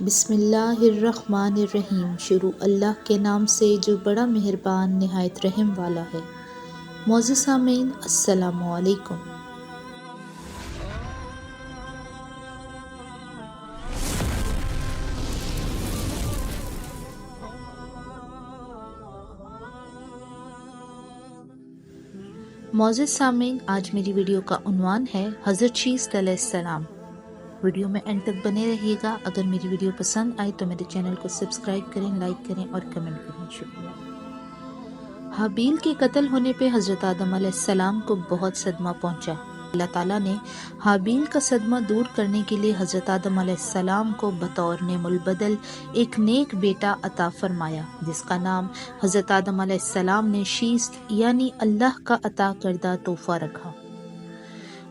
بسم اللہ الرحمن الرحیم۔ شروع اللہ کے نام سے جو بڑا مہربان نہایت رحم والا ہے۔ معزز سامعین، السلام علیکم۔ معزز سامعین، آج میری ویڈیو کا عنوان ہے حضرت شیس علیہ السلام۔ ویڈیو میں اینڈ تک بنے رہیے گا۔ اگر میری ویڈیو پسند آئی تو میرے چینل کو سبسکرائب کریں، لائک کریں اور کمنٹ کریں۔ شکریہ۔ حابیل کے قتل ہونے پہ حضرت آدم علیہ السلام کو بہت صدمہ پہنچا۔ اللہ تعالیٰ نے حابیل کا صدمہ دور کرنے کے لیے حضرت آدم علیہ السلام کو بطور نعم البدل ایک نیک بیٹا عطا فرمایا، جس کا نام حضرت آدم علیہ السلام نے شیس یعنی اللہ کا عطا کردہ تحفہ رکھا۔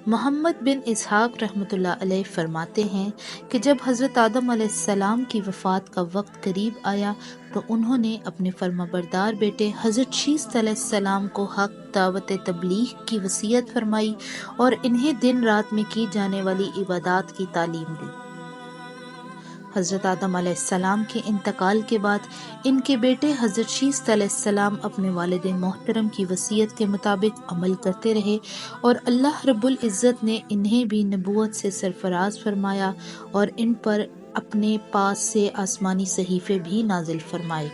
محمد بن اسحاق رحمۃ اللہ علیہ فرماتے ہیں کہ جب حضرت آدم علیہ السلام کی وفات کا وقت قریب آیا تو انہوں نے اپنے فرمانبردار بیٹے حضرت شیس علیہ السلام کو حق دعوت تبلیغ کی وصیت فرمائی اور انہیں دن رات میں کی جانے والی عبادات کی تعلیم دی۔ حضرت آدم علیہ السلام کے انتقال کے بعد ان کے بیٹے حضرت شیس علیہ السلام اپنے والد محترم کی وصیت کے مطابق عمل کرتے رہے اور اللہ رب العزت نے انہیں بھی نبوت سے سرفراز فرمایا اور ان پر اپنے پاس سے آسمانی صحیفے بھی نازل فرمائے۔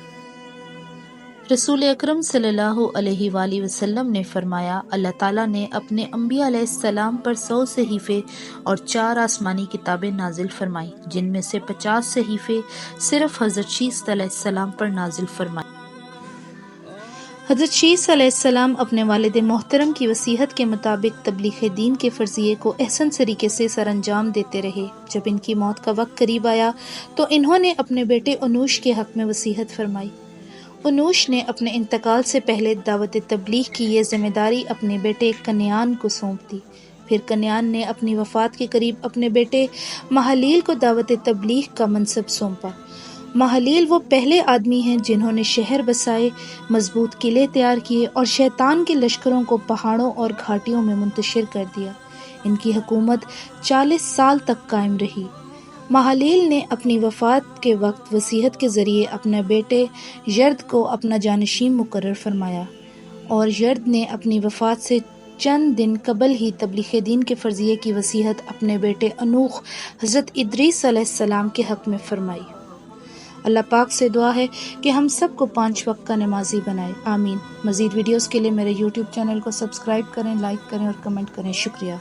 رسول اکرم صلی اللہ علیہ وآلہ وسلم نے فرمایا، اللہ تعالیٰ نے اپنے انبیاء علیہ السلام پر 100 صحیفے اور 4 آسمانی کتابیں نازل فرمائیں، جن میں سے 50 صحیفے صرف حضرت شیس علیہ السلام پر نازل فرمائے۔ حضرت شیس علیہ السلام اپنے والد محترم کی وصیت کے مطابق تبلیغ دین کے فرضیے کو احسن طریقے سے سر انجام دیتے رہے۔ جب ان کی موت کا وقت قریب آیا تو انہوں نے اپنے بیٹے انوش کے حق میں وصیت فرمائی۔ انوش نے اپنے انتقال سے پہلے دعوت تبلیغ کی یہ ذمہ داری اپنے بیٹے کنعان کو سونپ دی۔ پھر کنعان نے اپنی وفات کے قریب اپنے بیٹے مہالیل کو دعوت تبلیغ کا منصب سونپا۔ مہالیل وہ پہلے آدمی ہیں جنہوں نے شہر بسائے، مضبوط قلعے تیار کیے اور شیطان کے لشکروں کو پہاڑوں اور گھاٹیوں میں منتشر کر دیا۔ ان کی حکومت 40 سال تک قائم رہی۔ مہالیل نے اپنی وفات کے وقت وصیت کے ذریعے اپنے بیٹے یرد کو اپنا جانشین مقرر فرمایا، اور یرد نے اپنی وفات سے چند دن قبل ہی تبلیغ دین کے فرضیے کی وصیت اپنے بیٹے انوخ حضرت ادریس علیہ السلام کے حق میں فرمائی۔ اللہ پاک سے دعا ہے کہ ہم سب کو 5 وقت کا نمازی بنائے، آمین۔ مزید ویڈیوز کے لیے میرے YouTube چینل کو سبسکرائب کریں، لائک کریں اور کمنٹ کریں۔ شکریہ۔